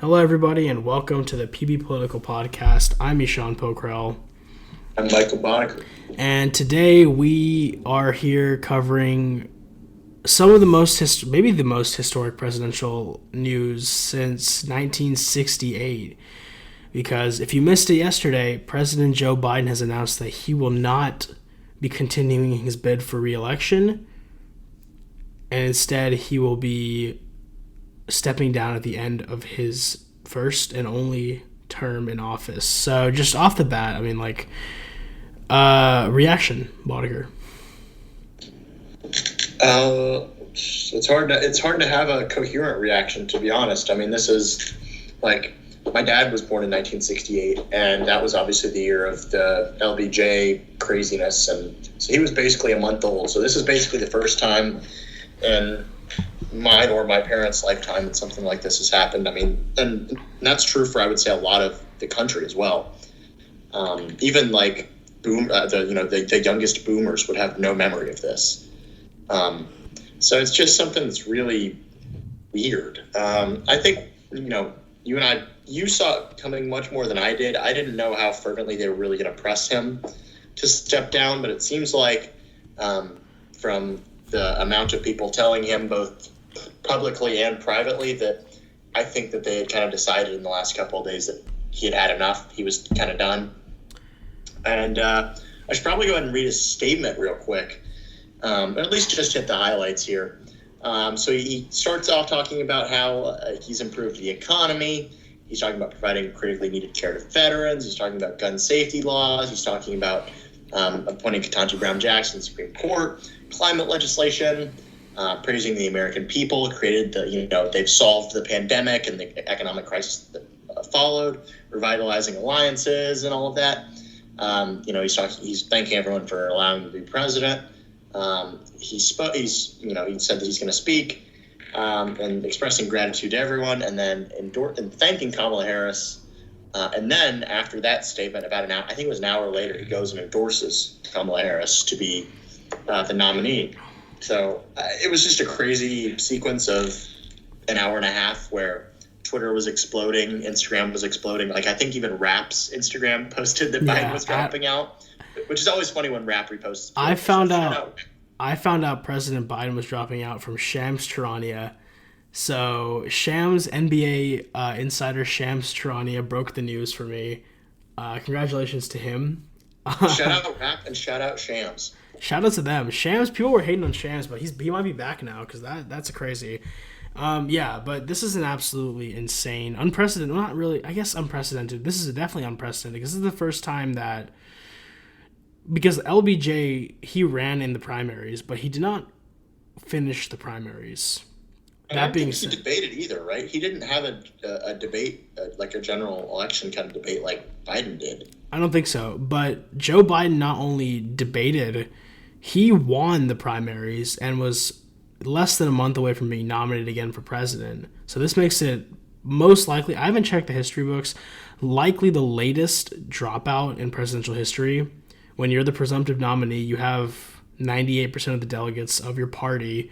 Hello, everybody, and welcome to the PB Political Podcast. I'm Eshan Pokhrel. I'm Michael Bodeker. And today we are here covering some of the maybe the most historic presidential news since 1968. Because if you missed it yesterday, President Joe Biden has announced that he will not be continuing his bid for re-election, and instead he will be stepping down at the end of his first and only term in office. So just off the bat, reaction, Bodeker. It's hard to have a coherent reaction, to be honest. I mean, this is like, my dad was born in 1968, and that was obviously the year of the LBJ craziness, and so he was basically a month old. So this is basically the first time in mine or my parents' lifetime that something like this has happened. I mean, and that's true for, I would say, a lot of the country as well. Even like the youngest boomers would have no memory of this. So it's just something that's really weird. I think, you and I, you saw it coming much more than I did. I didn't know how fervently they were really going to press him to step down, but it seems like from the amount of people telling him both publicly and privately that I think that they had kind of decided in the last couple of days that he had had enough. He was kind of done. And I should probably go ahead and read his statement real quick, or at least just hit the highlights here. So he starts off talking about how he's improved the economy. He's talking about providing critically needed care to veterans. He's talking about gun safety laws. He's talking about appointing Ketanji Brown Jackson to the Supreme Court, climate legislation, praising the American people, they've solved the pandemic and the economic crisis that followed, revitalizing alliances and all of that. He's thanking everyone for allowing him to be president. He said that he's going to speak, and expressing gratitude to everyone, and then thanking Kamala Harris. And then after that statement, about I think it was an hour later, he goes and endorses Kamala Harris to be the nominee. So it was just a crazy sequence of an hour and a half where Twitter was exploding, Instagram was exploding. Like, I think even Rap's Instagram posted that Biden was dropping out, which is always funny when Rap reposts. I found out President Biden was dropping out from Shams Charania. So Shams, NBA insider Shams Charania broke the news for me. Congratulations to him. Shout out Rap and shout out Shams. Shout out to them. Shams, people were hating on Shams, but he might be back now because that's crazy. But this is an absolutely insane, unprecedented, not really, I guess unprecedented. This is definitely unprecedented because this is the first time that, because LBJ, he ran in the primaries, but he did not finish the primaries. I don't think he debated either, right? He didn't have a debate, like a general election kind of debate like Biden did. I don't think so. But Joe Biden not only debated, he won the primaries and was less than a month away from being nominated again for president. So this makes it most likely, I haven't checked the history books, likely the latest dropout in presidential history. When you're the presumptive nominee, you have 98% of the delegates of your party,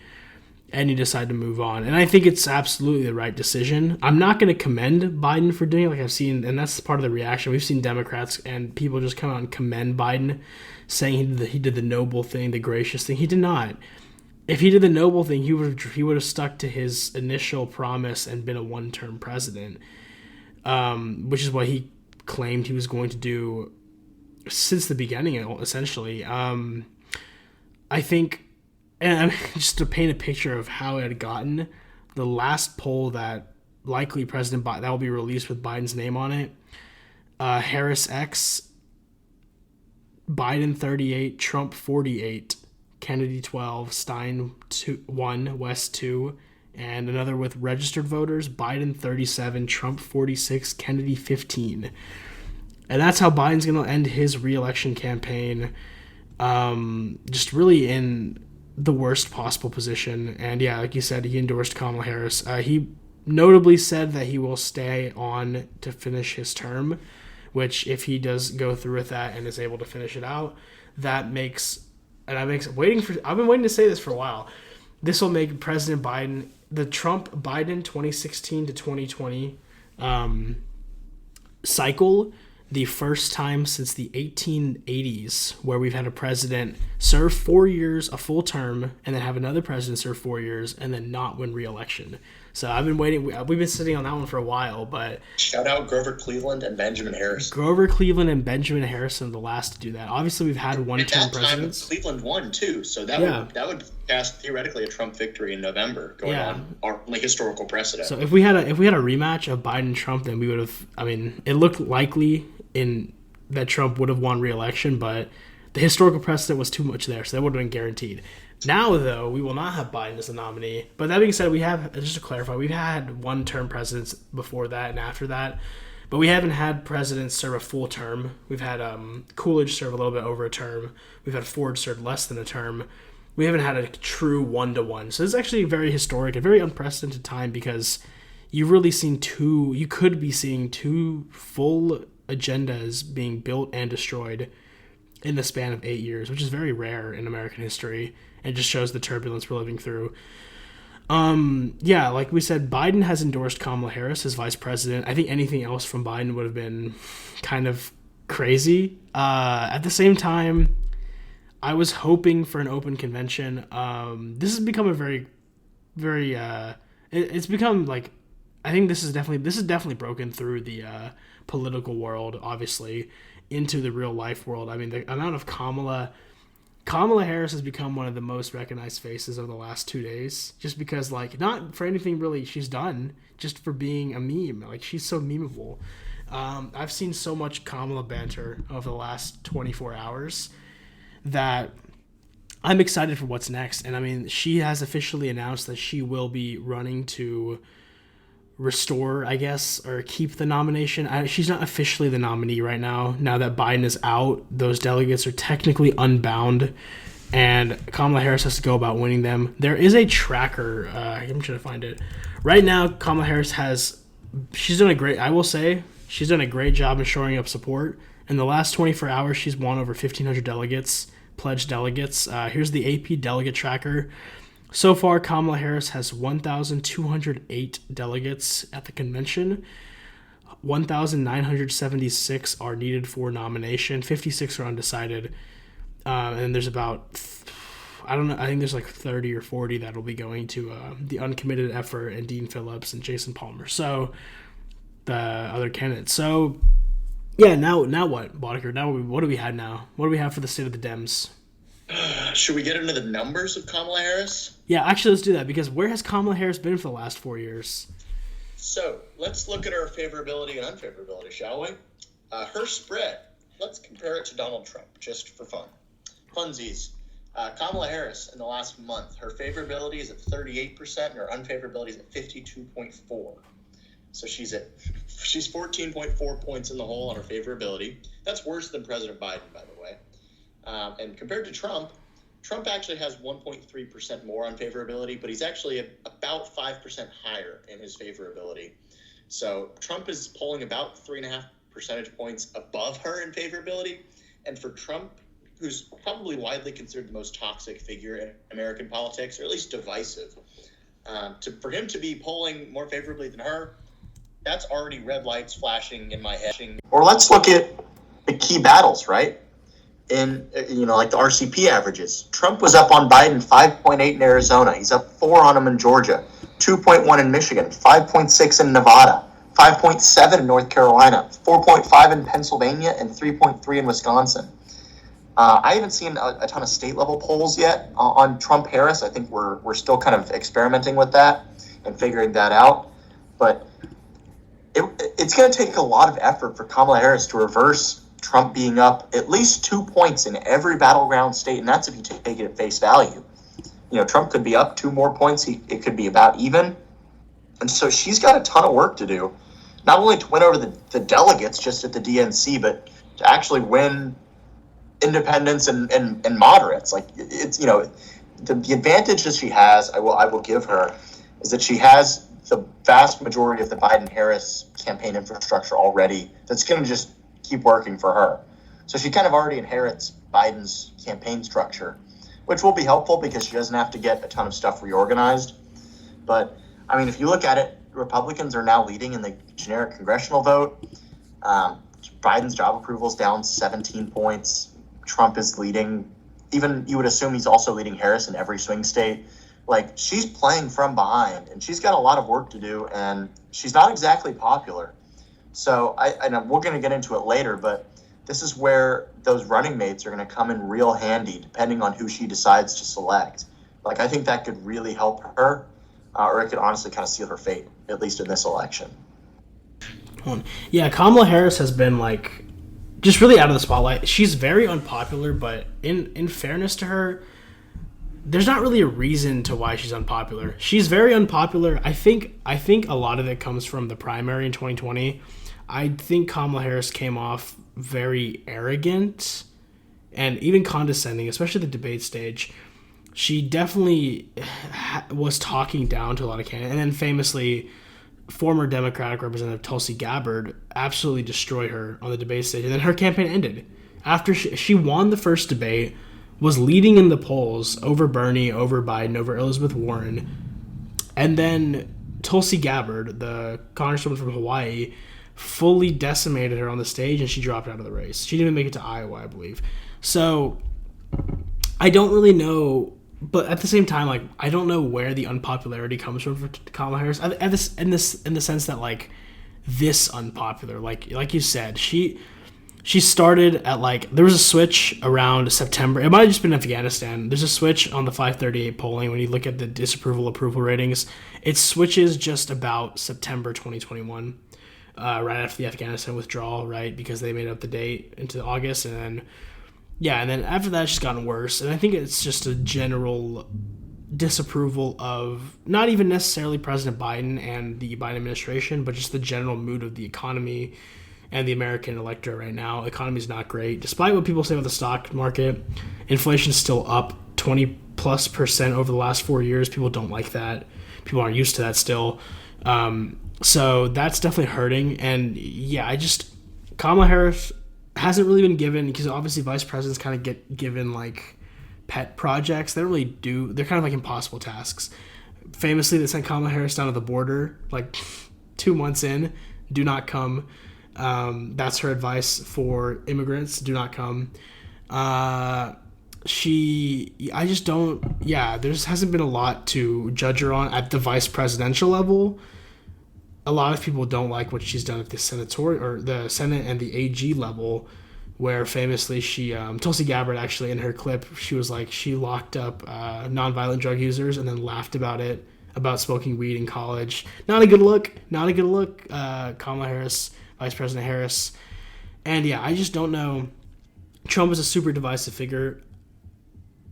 and you decide to move on. And I think it's absolutely the right decision. I'm not going to commend Biden for doing it, like I've seen, and that's part of the reaction. We've seen Democrats and people just come out and commend Biden, saying he did the noble thing, the gracious thing. He did not. If he did the noble thing, he would have stuck to his initial promise and been a one-term president, which is what he claimed he was going to do since the beginning, essentially. I think, and just to paint a picture of how it had gotten, the last poll that likely President Biden, that will be released with Biden's name on it, Harris X, Biden 38, Trump 48, Kennedy 12, Stein 1, West 2, and another with registered voters, Biden 37, Trump 46, Kennedy 15. And that's how Biden's going to end his re-election campaign, just really in the worst possible position. And yeah, like you said, he endorsed Kamala Harris. He notably said that he will stay on to finish his term, which if he does go through with that and is able to finish it out, that makes, and I've been waiting to say this for a while, this will make President Biden, the Trump-Biden 2016 to 2020 cycle, the first time since the 1880s where we've had a president serve 4 years, a full term, and then have another president serve 4 years and then not win re-election. So I've been waiting. We've been sitting on that one for a while, but shout out Grover Cleveland and Benjamin Harrison. Grover Cleveland and Benjamin Harrison are the last to do that. Obviously, we've had one-term presidents. Cleveland won too, so that would cast theoretically a Trump victory in November, going on our only historical precedent. So if we had a rematch of Biden and Trump, then we would have. I mean, it looked likely in that Trump would have won re-election, but the historical precedent was too much there, so that would have been guaranteed. Now, though, we will not have Biden as the nominee. But that being said, we have, just to clarify, we've had one-term presidents before that and after that. But we haven't had presidents serve a full term. We've had Coolidge serve a little bit over a term. We've had Ford serve less than a term. We haven't had a true one-to-one. So this is actually very historic and very unprecedented time because you've really seen you could be seeing two full agendas being built and destroyed in the span of 8 years, which is very rare in American history. It just shows the turbulence we're living through. Like we said, Biden has endorsed Kamala Harris as vice president. I think anything else from Biden would have been kind of crazy. At the same time, I was hoping for an open convention. This has become a very, very. It's become like, I think this is definitely broken through the political world, obviously, into the real life world. I mean, the amount of Kamala Harris has become one of the most recognized faces of the last 2 days, just because, like, not for anything really she's done, just for being a meme. Like, she's so memeable. I've seen so much Kamala banter over the last 24 hours that I'm excited for what's next. And I mean, she has officially announced that she will be running to restore, I guess, or keep the nomination. She's not officially the nominee right now. Now that Biden is out, those delegates are technically unbound, and Kamala Harris has to go about winning them. There is a tracker. I'm trying to find it. Right now, Kamala Harris she's done a great job in shoring up support. In the last 24 hours, she's won over 1,500 pledged delegates. Here's the AP delegate tracker. So far, Kamala Harris has 1,208 delegates at the convention. 1,976 are needed for nomination. 56 are undecided. And there's about, I don't know, I think there's like 30 or 40 that will be going to the uncommitted effort and Dean Phillips and Jason Palmer. So, the other candidates. So, yeah, now what, Bodeker? Now what do we have now? What do we have for the state of the Dems? Should we get into the numbers of Kamala Harris? Yeah, actually, let's do that, because where has Kamala Harris been for the last 4 years? So, let's look at her favorability and unfavorability, shall we? Her spread, let's compare it to Donald Trump, just for fun. Funsies. Kamala Harris, in the last month, her favorability is at 38%, and her unfavorability is at 52.4%. So she's 14.4 points in the hole on her favorability. That's worse than President Biden, by the way. And compared to Trump actually has 1.3% more on favorability, but he's actually about 5% higher in his favorability. So Trump is polling about 3.5 percentage points above her in favorability. And for Trump, who's probably widely considered the most toxic figure in American politics, or at least divisive, for him to be polling more favorably than her, that's already red lights flashing in my head. Or let's look at the key battles, right? In, like the RCP averages. Trump was up on Biden 5.8 in Arizona. He's up 4 on him in Georgia, 2.1 in Michigan, 5.6 in Nevada, 5.7 in North Carolina, 4.5 in Pennsylvania, and 3.3 in Wisconsin. I haven't seen a ton of state-level polls yet on Trump-Harris. I think we're still kind of experimenting with that and figuring that out. But it's going to take a lot of effort for Kamala Harris to reverse Trump being up at least 2 points in every battleground state, and that's if you take it at face value. Trump could be up 2 more points. It could be about even. And so she's got a ton of work to do, not only to win over the delegates just at the DNC, but to actually win independents and moderates. Like, it's, the advantage that she has, I will give her, is that she has the vast majority of the Biden-Harris campaign infrastructure already that's going to just keep working for her. So she kind of already inherits Biden's campaign structure, which will be helpful because she doesn't have to get a ton of stuff reorganized. But, I mean, if you look at it, Republicans are now leading in the generic congressional vote. Biden's job approval is down 17 points. Trump is leading. Even you would assume he's also leading Harris in every swing state. Like, she's playing from behind, and she's got a lot of work to do, and she's not exactly popular. So I know we're going to get into it later, but this is where those running mates are going to come in real handy, depending on who she decides to select. Like, I think that could really help her, or it could honestly kind of seal her fate, at least in this election. Yeah, Kamala Harris has been like just really out of the spotlight. She's very unpopular, but in fairness to her, there's not really a reason to why she's unpopular. She's very unpopular. I think a lot of it comes from the primary in 2020. I think Kamala Harris came off very arrogant and even condescending, especially the debate stage. She definitely was talking down to a lot of candidates. And then famously, former Democratic Representative Tulsi Gabbard absolutely destroyed her on the debate stage. And then her campaign ended. After she won the first debate, was leading in the polls over Bernie, over Biden, over Elizabeth Warren. And then Tulsi Gabbard, the congresswoman from Hawaii, fully decimated her on the stage, and she dropped out of the race. She didn't even make it to Iowa, I believe. So I don't really know, but at the same time, like, I don't know where the unpopularity comes from for Kamala Harris. In the sense that, like, this unpopular, like you said, she started at, like, there was a switch around September. It might have just been Afghanistan. There's a switch on the 538 polling when you look at the approval ratings. It switches just about September 2021. Right after the Afghanistan withdrawal, right, because they made up the date into August, and then after that, it's just gotten worse. And I think it's just a general disapproval of not even necessarily President Biden and the Biden administration, but just the general mood of the economy and the American electorate right now. Economy is not great, despite what people say about the stock market. Inflation's still up 20+% over the last 4 years. People don't like that. People aren't used to that still. So that's definitely hurting. And yeah, Kamala Harris hasn't really been given, because obviously vice presidents kind of get given like pet projects. They don't really do, they're kind of like impossible tasks. Famously, they sent Kamala Harris down to the border like 2 months in. Do not come. That's her advice for immigrants. Do not come. There just hasn't been a lot to judge her on at the vice presidential level. A lot of people don't like what she's done at the senatorial or the Senate and the AG level, where famously Tulsi Gabbard, actually, in her clip, she was like, she locked up nonviolent drug users and then laughed about smoking weed in college. Not a good look. Kamala Harris, Vice President Harris. And yeah, I just don't know. Trump is a super divisive figure.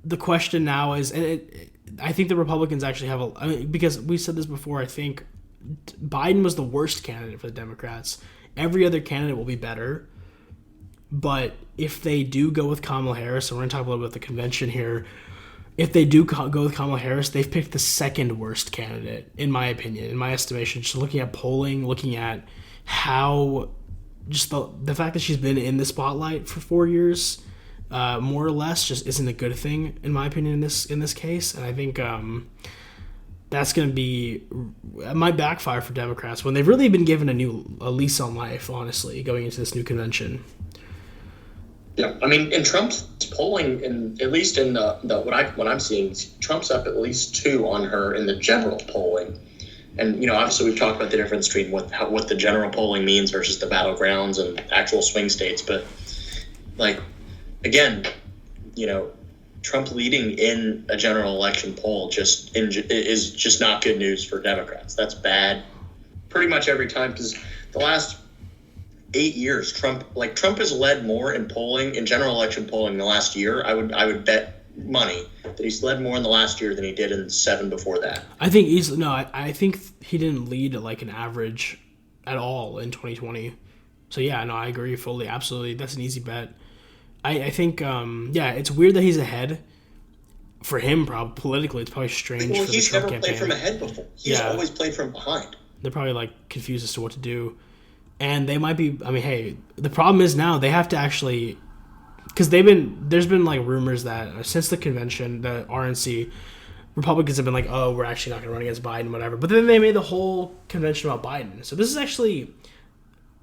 The question now is, I think the Republicans actually because we said this before, I think Biden was the worst candidate for the Democrats. Every other candidate will be better. But if they do go with Kamala Harris, and we're going to talk a little bit about the convention here, if they do go with Kamala Harris, they've picked the second worst candidate, in my opinion, in my estimation. Just looking at polling, looking at how just the fact that she's been in the spotlight for 4 years, more or less, just isn't a good thing, in my opinion, in this case. And I think that's going to be, it might backfire for Democrats when they've really been given a lease on life, honestly, going into this new convention. Yeah, I mean, in Trump's polling, at least in what I'm seeing, Trump's up at least 2 on her in the general polling. And, obviously we've talked about the difference between what the general polling means versus the battlegrounds and actual swing states. But, like, again, Trump leading in a general election poll is just not good news for Democrats. That's bad pretty much every time, because the last 8 years, Trump has led more in general election polling in the last year. I would bet money that he's led more in the last year than he did in 7 before that. I think I think he didn't lead at like an average at all in 2020. So yeah, no, I agree fully, absolutely. That's an easy bet. I think it's weird that he's ahead. For him, probably politically, it's probably strange. Well, for he's the Trump never campaign. played from ahead before. He's always played from behind. They're probably like confused as to what to do. And they might be, hey, the problem is now they have to actually, because there's been like rumors that since the convention, the RNC Republicans have been like, oh, we're actually not going to run against Biden, whatever. But then they made the whole convention about Biden. So this is actually,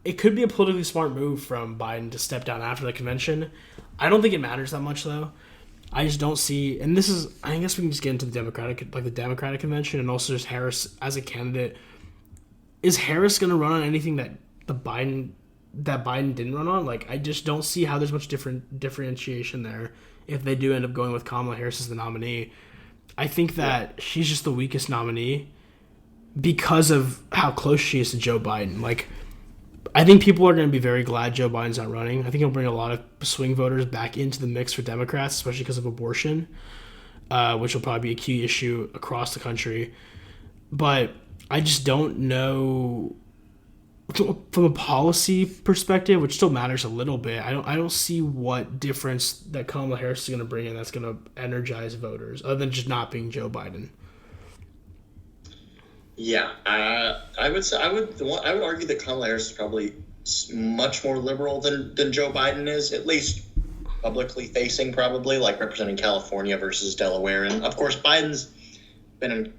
it could be a politically smart move from Biden to step down after the convention. I don't think it matters that much, though. I just don't see, and this is, I guess we can just get into the Democratic convention, and also just Harris as a candidate. Is Harris going to run on anything that Biden didn't run on? Like, I just don't see how there's much differentiation there if they do end up going with Kamala Harris as the nominee. I think that she's just the weakest nominee because of how close she is to Joe Biden. Like, I think people are going to be very glad Joe Biden's not running. I think he'll bring a lot of swing voters back into the mix for Democrats, especially because of abortion, which will probably be a key issue across the country. But I just don't know, from a policy perspective, which still matters a little bit. I don't see what difference that Kamala Harris is going to bring in that's going to energize voters, other than just not being Joe Biden. Yeah, I would argue that Kamala Harris is probably much more liberal than Joe Biden is, at least publicly facing, probably, like representing California versus Delaware. And of course, Biden's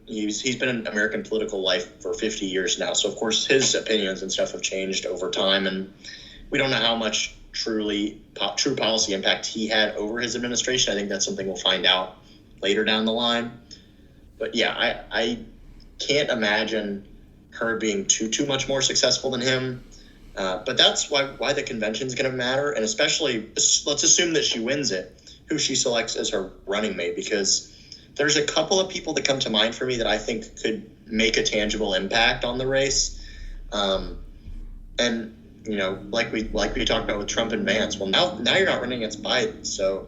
he's been in American political life for 50 years now, so of course his opinions and stuff have changed over time, and we don't know how much true policy impact he had over his administration. I think that's something we'll find out later down the line. But yeah, I can't imagine her being too much more successful than him. But that's why the convention is going to matter, and especially let's assume that she wins it, who she selects as her running mate, because there's a couple of people that come to mind for me that I think could make a tangible impact on the race. And like we talked about with Trump and Vance. Well, now you're not running against Biden, so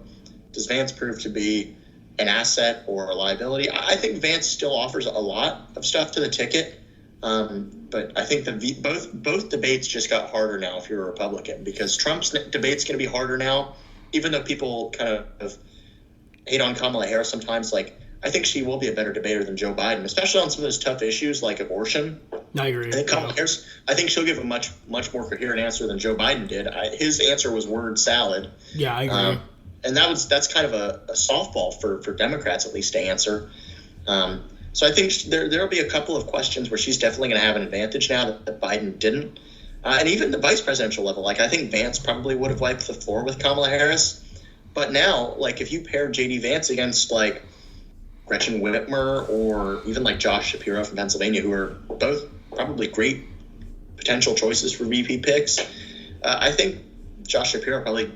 does Vance prove to be an asset or a liability? I think Vance still offers a lot of stuff to the ticket, but I think both debates just got harder now if you're a Republican, because Trump's debate's going to be harder now, even though people kind of hate on Kamala Harris sometimes. Like, I think she will be a better debater than Joe Biden, especially on some of those tough issues like abortion. I agree. I think Kamala Harris, I think she'll give a much more coherent answer than Joe Biden did. His answer was word salad. Yeah, I agree. And that's kind of a softball for Democrats, at least, to answer. So I think there'll be a couple of questions where she's definitely going to have an advantage now that Biden didn't. And even the vice presidential level, like, I think Vance probably would have wiped the floor with Kamala Harris. But now, like, if you pair J.D. Vance against, like, Gretchen Whitmer or even, like, Josh Shapiro from Pennsylvania, who are both probably great potential choices for VP picks, I think Josh Shapiro probably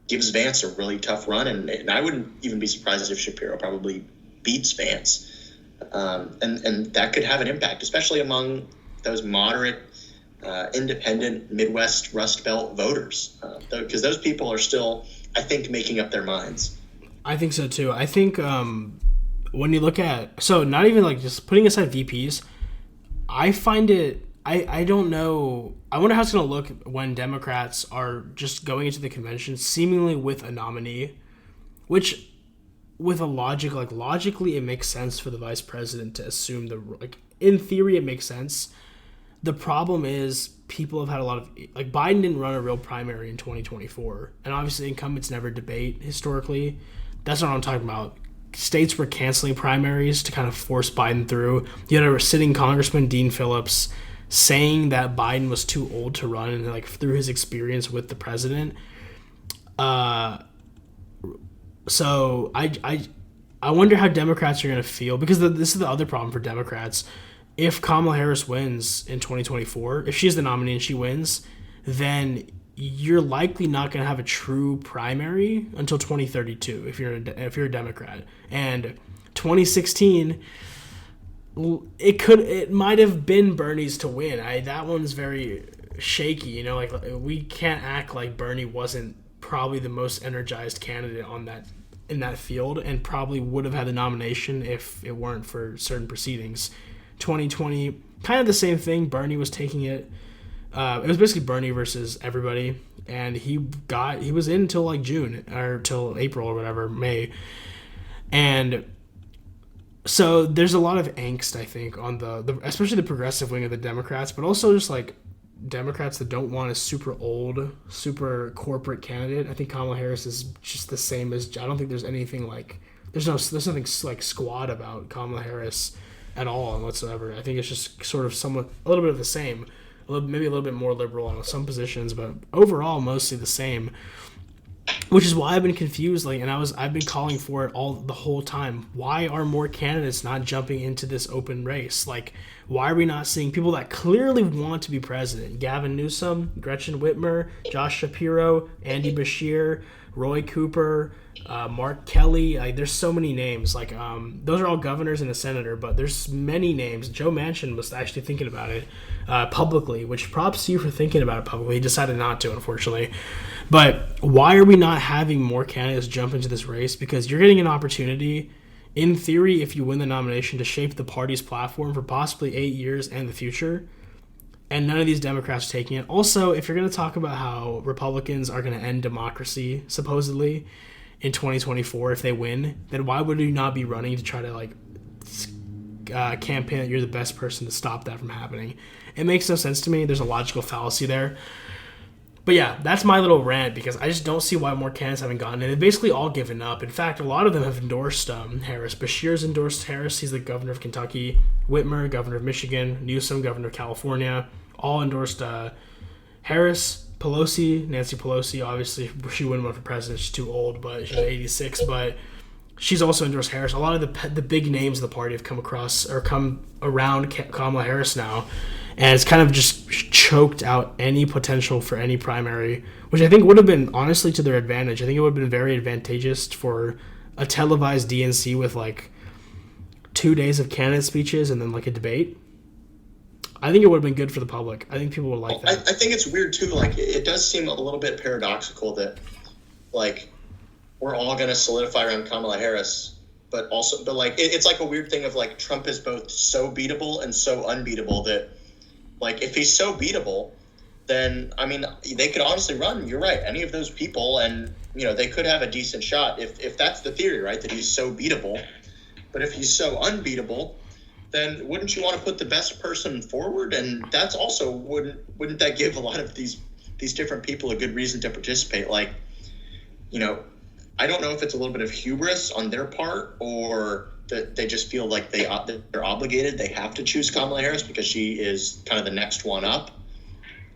gives Vance a really tough run, and I wouldn't even be surprised if Shapiro probably beats Vance. And that could have an impact, especially among those moderate, independent Midwest Rust Belt voters, because those people are still, I think, making up their minds. I think so too. I think when you look at, so not even like just putting aside VPs, I find it, I don't know, I wonder how it's going to look when Democrats are just going into the convention seemingly with a nominee, which with a logic, like logically it makes sense for the vice president to assume in theory it makes sense. The problem is people have had a lot of, like, Biden didn't run a real primary in 2024, and obviously incumbents never debate historically. That's not what I'm talking about. States were canceling primaries to kind of force Biden through. You had a sitting Congressman, Dean Phillips, saying that Biden was too old to run, and like through his experience with the president. So I wonder how Democrats are going to feel, because this is the other problem for Democrats. If Kamala Harris wins in 2024, if she's the nominee and she wins, then you're likely not going to have a true primary until 2032 if you're a Democrat. And 2016, it might have been Bernie's to win. That one's very shaky. Like, we can't act like Bernie wasn't probably the most energized candidate in that field, and probably would have had the nomination if it weren't for certain proceedings. 2020, kind of the same thing. Bernie was taking it. It was basically Bernie versus everybody, and he was in until like June or till April or whatever, May. And so there's a lot of angst, I think, on the especially the progressive wing of the Democrats, but also just like Democrats that don't want a super old, super corporate candidate. I think Kamala Harris is just the same as, I don't think there's there's nothing like squad about Kamala Harris at all and whatsoever. I think it's just sort of somewhat a little bit of the same, maybe a little bit more liberal on some positions, but overall mostly the same. Which is why I've been confused, I've been calling for it the whole time. Why are more candidates not jumping into this open race? Like, why are we not seeing people that clearly want to be president? Gavin Newsom, Gretchen Whitmer, Josh Shapiro, Andy Beshear, Roy Cooper, Mark Kelly. Like, there's so many names. Like, those are all governors and a senator, but there's many names. Joe Manchin was actually thinking about it publicly, which props to you for thinking about it publicly. He decided not to, unfortunately. But why are we not having more candidates jump into this race? Because you're getting an opportunity, in theory, if you win the nomination, to shape the party's platform for possibly 8 years and the future. And none of these Democrats are taking it. Also, if you're going to talk about how Republicans are going to end democracy, supposedly, in 2024 if they win, then why would you not be running to try to campaign that you're the best person to stop that from happening? It makes no sense to me. There's a logical fallacy there. But yeah, that's my little rant, because I just don't see why more candidates haven't gotten it. They've basically all given up. In fact, a lot of them have endorsed Harris. Beshear's endorsed Harris. He's the governor of Kentucky. Whitmer, governor of Michigan. Newsom, governor of California. All endorsed Harris. Nancy Pelosi, obviously, she wouldn't run for president. She's too old, but she's 86. But she's also endorsed Harris. A lot of the big names of the party have come around Kamala Harris now. And it's kind of just choked out any potential for any primary, which I think would have been, honestly, to their advantage. I think it would have been very advantageous for a televised DNC with 2 days of candidate speeches and then a debate. I think it would have been good for the public. I think people would like that. I think it's weird too. It does seem a little bit paradoxical that we're all going to solidify around Kamala Harris, but it's like a weird thing of Trump is both so beatable and so unbeatable that if he's so beatable, then they could honestly run. You're right, any of those people, and they could have a decent shot if that's the theory, right? That he's so beatable. But if he's so unbeatable, then wouldn't you want to put the best person forward? And that's also wouldn't that give a lot of these different people a good reason to participate? I don't know if it's a little bit of hubris on their part, or that they just feel like they're obligated. They have to choose Kamala Harris because she is kind of the next one up.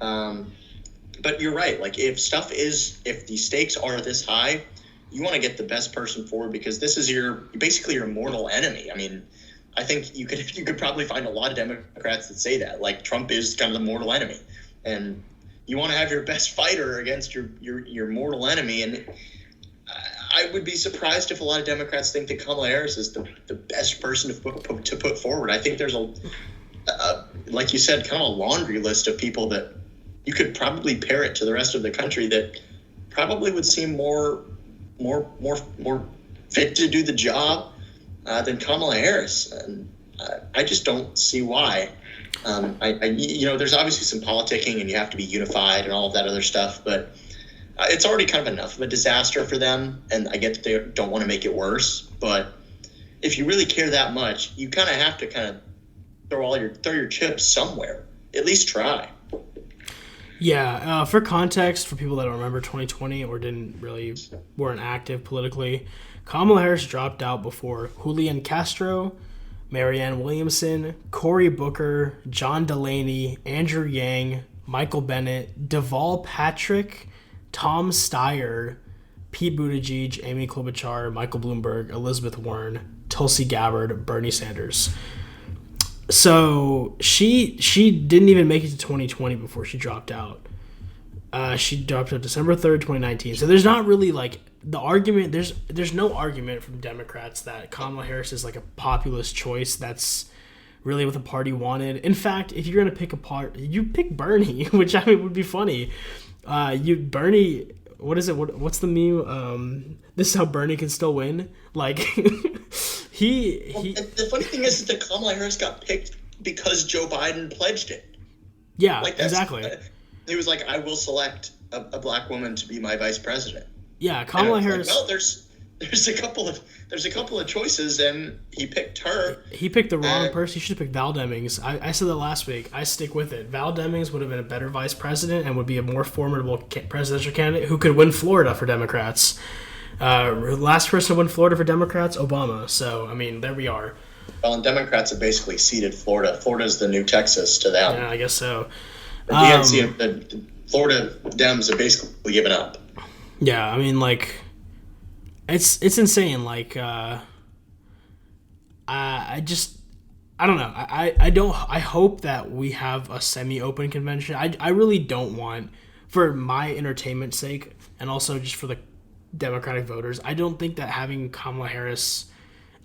But you're right. If the stakes are this high, you want to get the best person forward, because this is basically your mortal enemy. I think you could probably find a lot of Democrats that say that, Trump is kind of the mortal enemy, and you want to have your best fighter against your mortal enemy. And I would be surprised if a lot of Democrats think that Kamala Harris is the best person to put forward. I think there's like you said, kind of a laundry list of people that you could probably pair it to the rest of the country that probably would seem more fit to do the job than Kamala Harris. And I just don't see why. There's obviously some politicking, and you have to be unified and all of that other stuff, but it's already kind of enough of a disaster for them, and I get that they don't want to make it worse. But if you really care that much, you kind of have to throw your chips somewhere. At least try. Yeah, for context, for people that don't remember 2020 or weren't active politically, Kamala Harris dropped out before Julian Castro, Marianne Williamson, Cory Booker, John Delaney, Andrew Yang, Michael Bennett, Deval Patrick, Tom Steyer, Pete Buttigieg, Amy Klobuchar, Michael Bloomberg, Elizabeth Warren, Tulsi Gabbard, Bernie Sanders. So she didn't even make it to 2020 before she dropped out. She dropped out December 3rd, 2019. So there's not really the argument. There's no argument from Democrats that Kamala Harris is a populist choice. That's really what the party wanted. In fact, if you're gonna pick you pick Bernie, which would be funny. Bernie, what is it? What's the meme? This is how Bernie can still win. The funny thing is that Kamala Harris got picked because Joe Biden pledged it. Yeah, exactly. He was like, "I will select a black woman to be my vice president." Yeah, Kamala Harris. There's a couple of choices, and he picked her. He picked the wrong person. He should have picked Val Demings. I said that last week. I stick with it. Val Demings would have been a better vice president and would be a more formidable presidential candidate who could win Florida for Democrats. Last person to win Florida for Democrats, Obama. So I mean, there we are. Well, and Democrats have basically ceded Florida. Florida's the new Texas to them. Yeah, I guess so. The DNC, the Florida Dems have basically given up. Yeah, I mean, like, it's insane. Like, I don't know. I hope that we have a semi-open convention. I really don't want, for my entertainment sake, and also just for the Democratic voters, I don't think that having Kamala Harris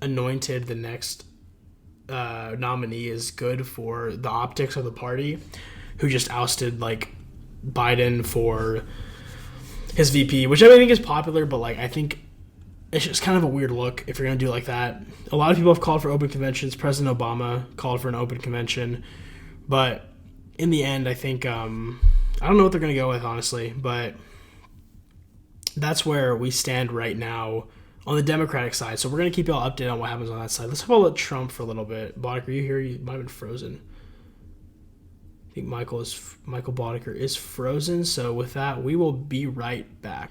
anointed the next nominee is good for the optics of the party, who just ousted like Biden for his VP, which I think is popular, but like I think it's just kind of a weird look if you're gonna do it like that. A lot of people have called for open conventions. President Obama called for an open convention, but in the end, I think I don't know what they're gonna go with, honestly, but that's where we stand right now on the Democratic side. So we're gonna keep y'all updated on what happens on that side. Let's talk about Trump for a little bit. Bodeker, you here? You might have been frozen. I think Michael Bodeker is frozen. So with that, we will be right back.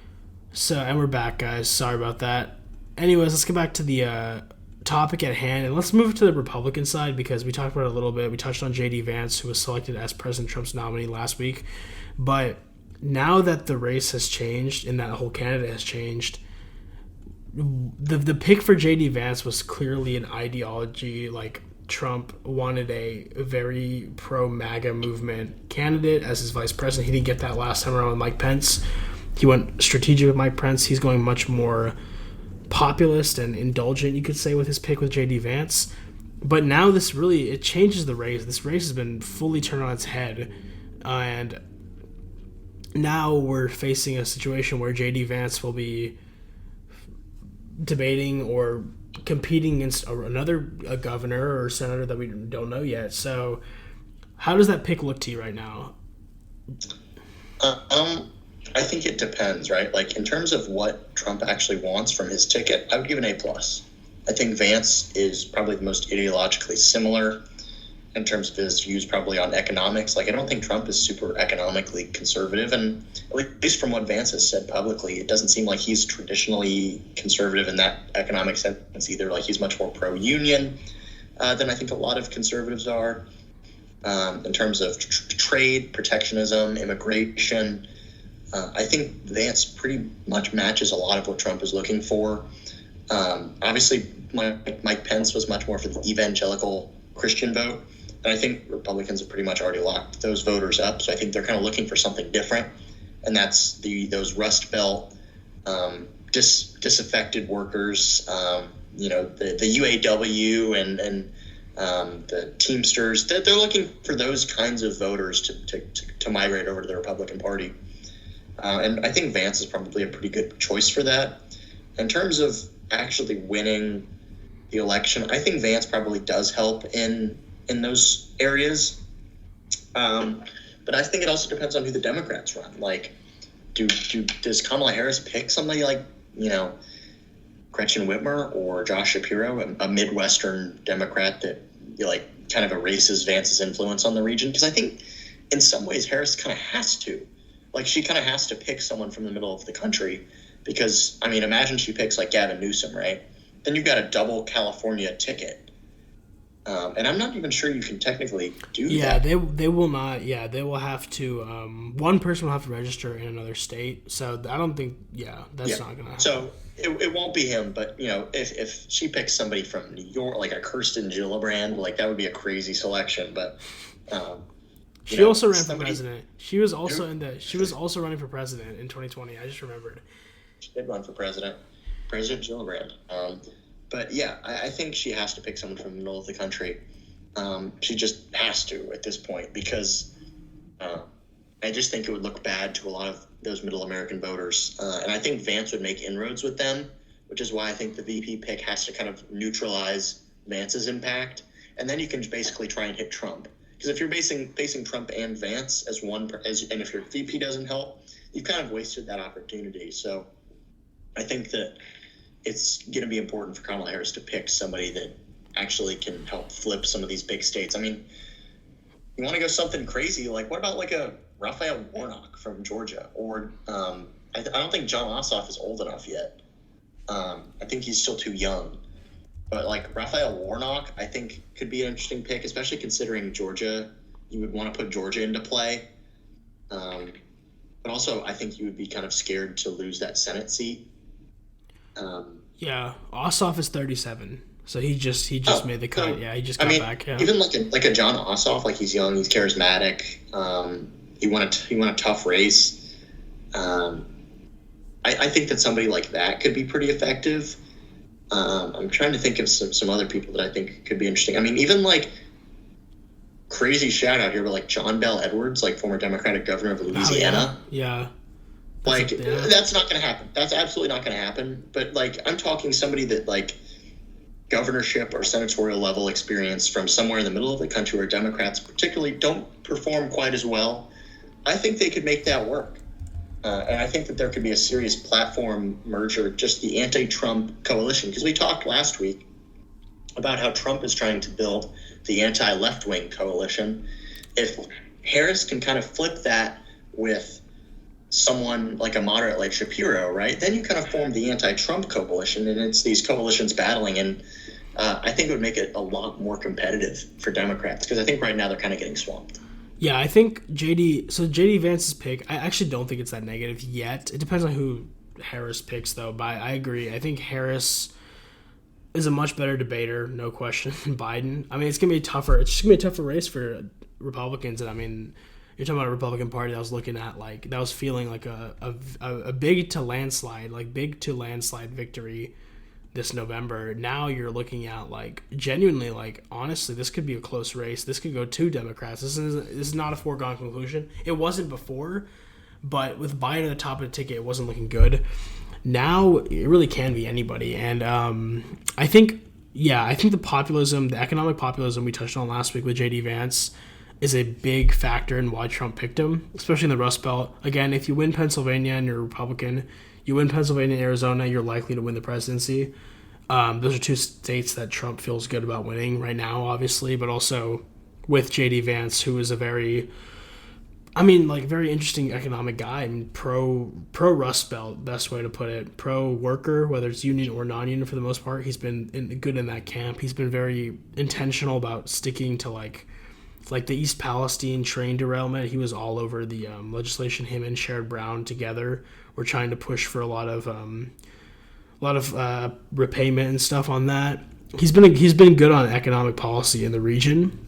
And we're back, guys. Sorry about that. Anyways, let's get back to the topic at hand, and let's move to the Republican side because we talked about it a little bit. We touched on J.D. Vance, who was selected as President Trump's nominee last week. But now that the race has changed and that whole candidate has changed, the pick for J.D. Vance was clearly an ideology. Like, Trump wanted a very pro-MAGA movement candidate as his vice president. He didn't get that last time around with Mike Pence. He went strategic with Mike Pence. He's going much more populist and indulgent, you could say, with his pick with J.D. Vance. But now it changes the race. This race has been fully turned on its head. And now we're facing a situation where J.D. Vance will be debating or competing against another governor or senator that we don't know yet. So how does that pick look to you right now? I think it depends, right? Like, in terms of what Trump actually wants from his ticket, I would give an A+. I think Vance is probably the most ideologically similar in terms of his views probably on economics. Like, I don't think Trump is super economically conservative, and at least from what Vance has said publicly, it doesn't seem like he's traditionally conservative in that economic sense either. Like, he's much more pro-union than I think a lot of conservatives are in terms of trade, protectionism, immigration. I think Vance pretty much matches a lot of what Trump is looking for. Obviously, Mike Pence was much more for the evangelical Christian vote. And I think Republicans have pretty much already locked those voters up. So I think they're kind of looking for something different. And that's those Rust Belt, disaffected workers, the UAW and the Teamsters. They're looking for those kinds of voters to migrate over to the Republican Party. And I think Vance is probably a pretty good choice for that. In terms of actually winning the election, I think Vance probably does help in those areas. But I think it also depends on who the Democrats run. Like, does Kamala Harris pick somebody like, Gretchen Whitmer or Josh Shapiro, a Midwestern Democrat that, kind of erases Vance's influence on the region? Because I think in some ways Harris kind of has to. Like, she kind of has to pick someone from the middle of the country because, I mean, imagine she picks like Gavin Newsom, right? Then you've got a double California ticket. And I'm not even sure you can technically do that. Yeah, they will not. Yeah, they will have to. One person will have to register in another state. So I don't think. Yeah, that's not going to happen. So it won't be him. But if she picks somebody from New York, like a Kirsten Gillibrand, like that would be a crazy selection. But she also ran for president. She was also She was also running for president in 2020. I just remembered. She did run for president. President Gillibrand. But yeah, I think she has to pick someone from the middle of the country. She just has to at this point because I just think it would look bad to a lot of those middle American voters. And I think Vance would make inroads with them, which is why I think the VP pick has to kind of neutralize Vance's impact. And then you can basically try and hit Trump. Because if you're facing Trump and Vance and if your VP doesn't help, you've kind of wasted that opportunity. So I think that it's going to be important for Kamala Harris to pick somebody that actually can help flip some of these big states. I mean, you want to go something crazy, like what about like a Raphael Warnock from Georgia? Or I don't think John Ossoff is old enough yet. I think he's still too young. But like Raphael Warnock, I think could be an interesting pick, especially considering Georgia. You would want to put Georgia into play. But also, I think you would be kind of scared to lose that Senate seat. Yeah, Ossoff is 37, so he just made the cut. So, Yeah, he just got back. Yeah, even like a John Ossoff, like he's young, he's charismatic. He won a tough race. I think that somebody like that could be pretty effective. I'm trying to think of some other people that I think could be interesting. I mean, even like crazy shout out here, but like John Bell Edwards, like former Democratic governor of Louisiana. Oh, yeah. Like, that's not going to happen. That's absolutely not going to happen. But like, I'm talking somebody that like governorship or senatorial level experience from somewhere in the middle of the country where Democrats particularly don't perform quite as well. I think they could make that work. And I think that there could be a serious platform merger, just the anti-Trump coalition. Because we talked last week about how Trump is trying to build the anti-left-wing coalition. If Harris can kind of flip that with someone like a moderate like Shapiro, right, then you kind of form the anti-Trump coalition, and it's these coalitions battling. And I think it would make it a lot more competitive for Democrats, because I think right now they're kind of getting swamped. Yeah, I think JD Vance's pick, I actually don't think it's that negative yet. It depends on who Harris picks, though. But I agree. I think Harris is a much better debater, no question, than Biden. I mean, it's gonna be tougher. It's just gonna be a tougher race for Republicans. And I mean, you're talking about a Republican Party that was looking at like that was feeling like a big to landslide victory this November. Now you're looking at like genuinely, like honestly, this could be a close race. This could go to Democrats. This is not a foregone conclusion. It wasn't before, but with Biden at the top of the ticket, it wasn't looking good. Now it really can be anybody, and I think the economic populism we touched on last week with JD Vance is a big factor in why Trump picked him, especially in the Rust Belt. Again, if you win Pennsylvania and you're a Republican, you win Pennsylvania and Arizona, you're likely to win the presidency. Those are two states that Trump feels good about winning right now, obviously, but also with JD Vance, who is a very interesting economic guy. I mean, pro Rust Belt, best way to put it. Pro worker, whether it's union or non-union for the most part. He's been good in that camp. He's been very intentional about sticking to like the East Palestine train derailment. He was all over the legislation. Him and Sherrod Brown together were trying to push for a lot of repayment and stuff on that. He's been good on economic policy in the region.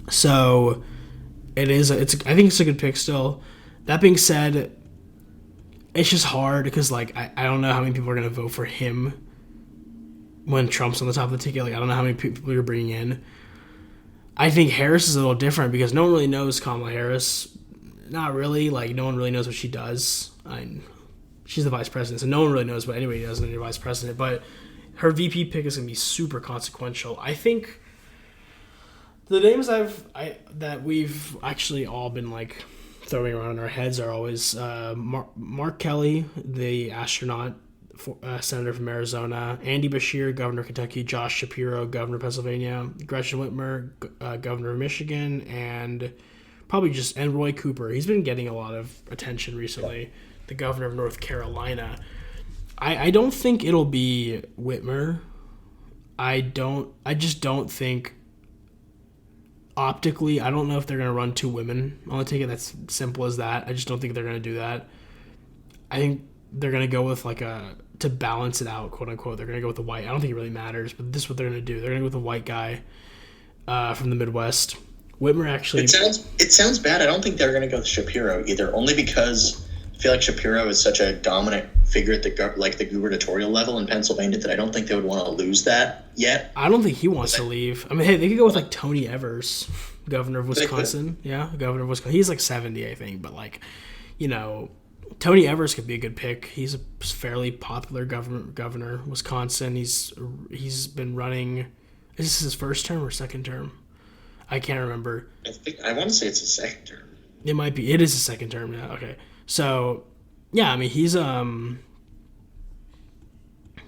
So I think it's a good pick still. That being said, it's just hard because like I don't know how many people are going to vote for him when Trump's on the top of the ticket. Like I don't know how many people you're bringing in. I think Harris is a little different because no one really knows Kamala Harris. Not really. Like no one really knows what she does. She's the vice president, so no one really knows what anybody does when you're vice president. But her VP pick is going to be super consequential. I think the names that we've actually all been like throwing around in our heads are always Mark Kelly, the astronaut, senator from Arizona, Andy Beshear, governor of Kentucky, Josh Shapiro, governor of Pennsylvania, Gretchen Whitmer, governor of Michigan, and Roy Cooper. He's been getting a lot of attention recently, the governor of North Carolina. I don't think it'll be Whitmer. I just don't think optically, I don't know if they're going to run two women on the ticket. That's simple as that. I just don't think they're going to do that. I think they're going to go with to balance it out, quote unquote. They're going to go with the white. I don't think it really matters, but this is what they're going to do. They're going to go with a white guy from the Midwest. Whitmer actually. It sounds bad. I don't think they're going to go with Shapiro either, only because I feel like Shapiro is such a dominant figure at the gubernatorial level in Pennsylvania that I don't think they would want to lose that yet. I don't think he wants to leave. I mean, hey, they could go with like Tony Evers, governor of Wisconsin. Yeah, governor of Wisconsin. He's like 70, I think, but like, Tony Evers could be a good pick. He's a fairly popular governor of Wisconsin. He's been running. Is this his first term or second term? I can't remember. I want to say it's a second term. It might be. It is a second term now. Okay. So, yeah, I mean, he's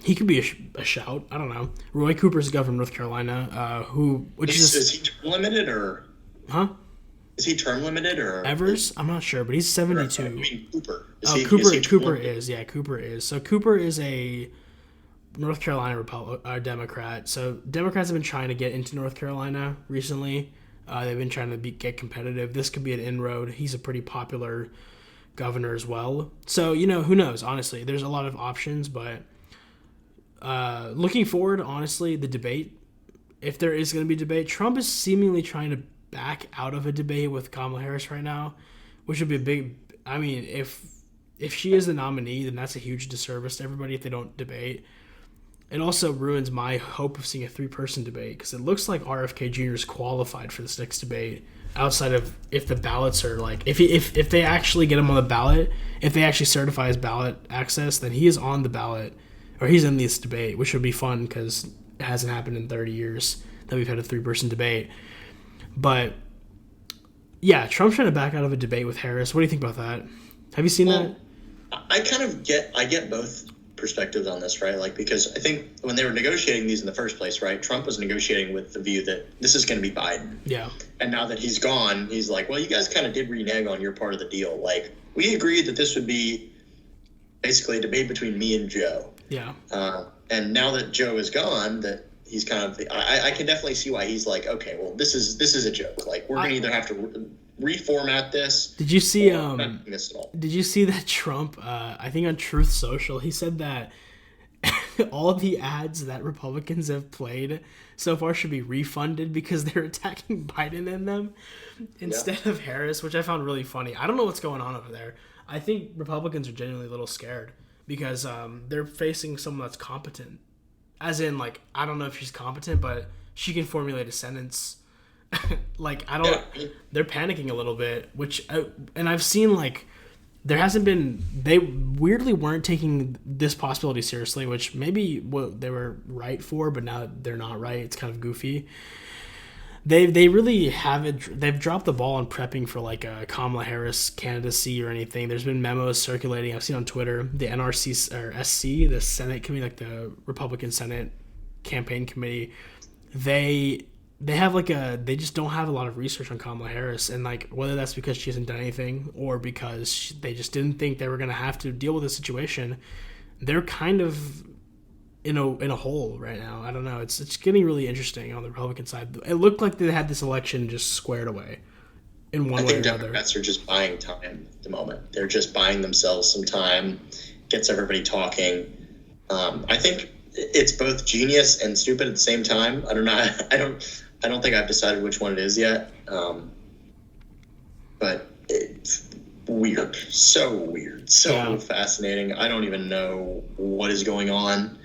he could be a shout. I don't know. Roy Cooper's governor of North Carolina. Is he term limited or? Huh? Is he term limited or? Evers? I'm not sure, but he's 72. I mean, Cooper. Cooper is. Yeah, Cooper is. So Cooper is a North Carolina Democrat. So Democrats have been trying to get into North Carolina recently. They've been trying to get competitive. This could be an inroad. He's a pretty popular governor as well. So, who knows? Honestly, there's a lot of options, but looking forward, honestly, the debate, if there is going to be debate, Trump is seemingly trying to back out of a debate with Kamala Harris right now, which would be a big. I mean, if she is the nominee, then that's a huge disservice to everybody if they don't debate. It also ruins my hope of seeing a 3-person debate because it looks like RFK Jr. is qualified for this next debate. Outside of if the ballots are like if they actually get him on the ballot, if they actually certify his ballot access, then he is on the ballot or he's in this debate, which would be fun because it hasn't happened in 30 years that we've had a 3-person debate. But yeah, Trump's trying to back out of a debate with Harris. What do you think about that? Have you seen that? I get both perspectives on this, right? Like, because I think when they were negotiating these in the first place, right, Trump was negotiating with the view that this is going to be Biden. Yeah. And now that he's gone, he's like, well, you guys kind of did renege on your part of the deal. Like, we agreed that this would be basically a debate between me and Joe. Yeah. And now that Joe is gone, that he's kind of, I can definitely see why he's like, okay, well, this is a joke. Like, we're going to either have to reformat this. Did you see Did you see that Trump I think on Truth Social he said that all the ads that Republicans have played so far should be refunded because they're attacking Biden in them instead of Harris, which I found really funny. I don't know what's going on over there. I think Republicans are genuinely a little scared because they're facing someone that's competent. As in, like, I don't know if she's competent, but she can formulate a sentence. Like, I don't. Yeah. They're panicking a little bit, and I've seen like there hasn't been. They weirdly weren't taking this possibility seriously, which maybe what they were right for, but now they're not right. It's kind of goofy. They really haven't. They've dropped the ball on prepping for like a Kamala Harris candidacy or anything. There's been memos circulating. I've seen on Twitter the NRC or SC, the Senate committee, like the Republican Senate campaign committee. They have they just don't have a lot of research on Kamala Harris, and like whether that's because she hasn't done anything or because they just didn't think they were going to have to deal with the situation, they're kind of in a hole right now. I don't know. It's getting really interesting on the Republican side. It looked like they had this election just squared away in one way or another. I think Democrats are just buying time at the moment. They're just buying themselves some time, gets everybody talking. I think it's both genius and stupid at the same time. I don't know. I don't think I've decided which one it is yet. But it's weird. So fascinating. I don't even know what is going on.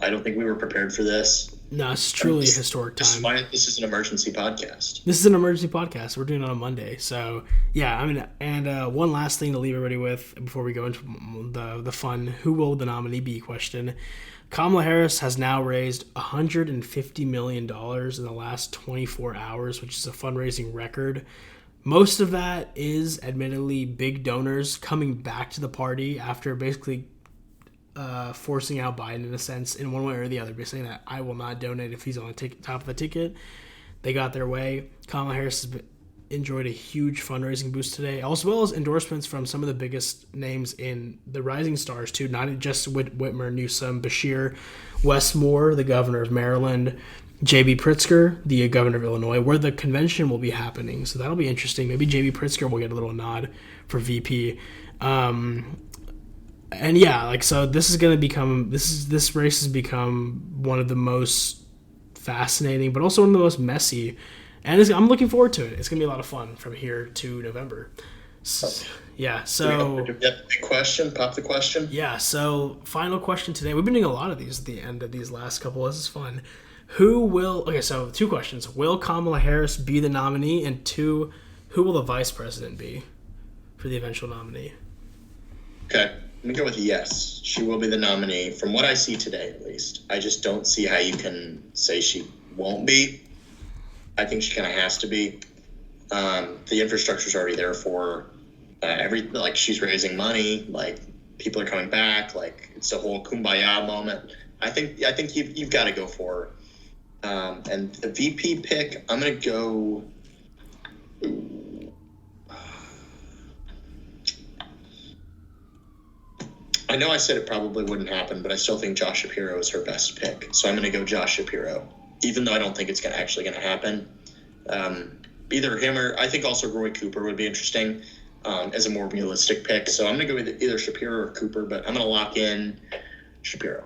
I don't think we were prepared for this. No, it's truly a historic time. This is an emergency podcast. This is an emergency podcast. We're doing it on a Monday. So, yeah, I mean, and one last thing to leave everybody with before we go into the fun who will the nominee be question. Kamala Harris has now raised $150 million in the last 24 hours, which is a fundraising record. Most of that is admittedly big donors coming back to the party after basically forcing out Biden in a sense in one way or the other, by saying that I will not donate if he's on the top of the ticket. They got their way. Kamala Harris has enjoyed a huge fundraising boost today, as well as endorsements from some of the biggest names in the rising stars too, not just Whitmer, Newsom, Bashir, Wes Moore, the governor of Maryland, J.B. Pritzker, the governor of Illinois, where the convention will be happening. So that'll be interesting. Maybe J.B. Pritzker will get a little nod for VP. And yeah, like, so this is going to become, this race has become one of the most fascinating, but also one of the most messy. And I'm looking forward to it. It's going to be a lot of fun from here to November. Yeah, so... Do we have a big question? Pop the question? Yeah, so final question today. We've been doing a lot of these at the end of these last couple. This is fun. Okay, so 2 questions. Will Kamala Harris be the nominee? And 2, who will the vice president be for the eventual nominee? Okay, let me go with yes. She will be the nominee. From what I see today, at least. I just don't see how you can say she won't be. I think she kind of has to be. The infrastructure's already there for like she's raising money, like people are coming back, like it's a whole kumbaya moment. I think you've got to go for her. And the VP pick, I'm gonna go. I know I said it probably wouldn't happen, but I still think Josh Shapiro is her best pick. So I'm going to go Josh Shapiro, even though I don't think it's actually going to happen. Either him or I think also Roy Cooper would be interesting as a more realistic pick. So I'm going to go with either Shapiro or Cooper, but I'm going to lock in Shapiro.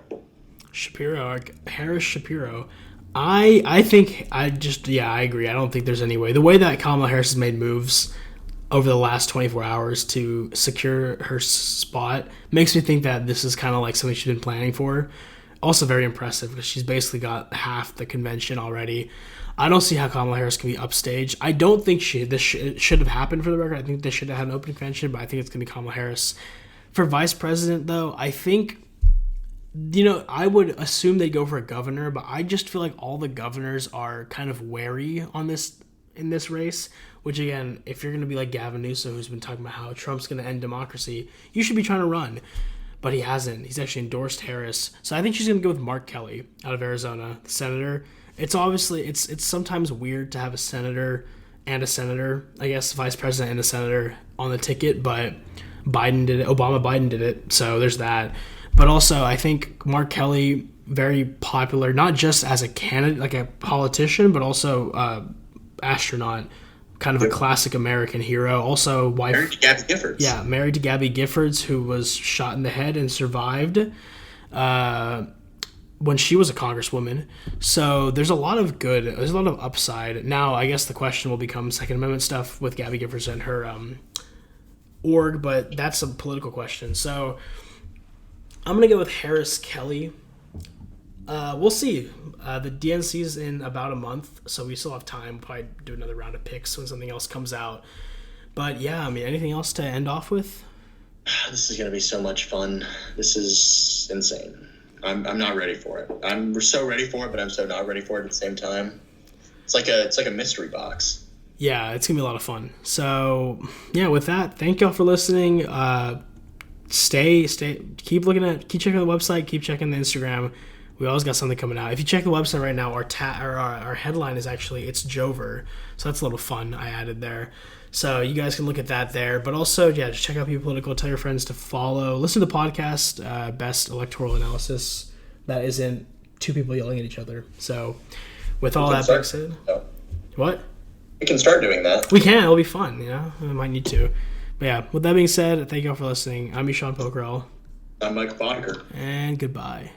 Harris Shapiro. I think I agree. I don't think there's any way. The way that Kamala Harris has made moves over the last 24 hours to secure her spot makes me think that this is kind of like something she's been planning for. Also very impressive because she's basically got half the convention already. I don't see how Kamala Harris can be upstaged. I don't think this should have happened for the record. I think they should have had an open convention, but I think it's going to be Kamala Harris. For vice president, though, I think, I would assume they'd go for a governor, but I just feel like all the governors are kind of wary on this in this race, which again, if you're going to be like Gavin Newsom, who's been talking about how Trump's going to end democracy, you should be trying to run. But he hasn't. He's actually endorsed Harris. So I think she's going to go with Mark Kelly out of Arizona, the senator. It's obviously, it's sometimes weird to have a senator and a senator, I guess, vice president and a senator on the ticket, but Biden did it, so there's that. But also, I think Mark Kelly, very popular, not just as a candidate, like a politician, but also astronaut, kind of a classic American hero. Also, wife married to Gabby Giffords. Yeah, married to Gabby Giffords, who was shot in the head and survived when she was a congresswoman. So there's a lot of upside. Now, I guess the question will become Second Amendment stuff with Gabby Giffords and her org, but that's a political question. So I'm gonna go with Harris Kelly. We'll see. The DNC's in about a month, so we still have time. We'll probably do another round of picks when something else comes out. But yeah, I mean, anything else to end off with? This is going to be so much fun. This is insane. I'm not ready for it. I'm so ready for it, but I'm so not ready for it at the same time. It's like a mystery box. Yeah, it's gonna be a lot of fun. So yeah, with that, thank y'all for listening. Keep checking the website, keep checking the Instagram. We always got something coming out. If you check the website right now, our headline is actually It's Jover. So that's a little fun I added there. So you guys can look at that there. But also, yeah, just check out Be Political. Tell your friends to follow. Listen to the podcast, Best Electoral Analysis. That isn't two people yelling at each other. So with all that being said. What? We can start doing that. We can. It'll be fun, We might need to. But yeah, with that being said, thank you all for listening. I'm Eshan Pokhrel. I'm Mike Bodeker. And goodbye.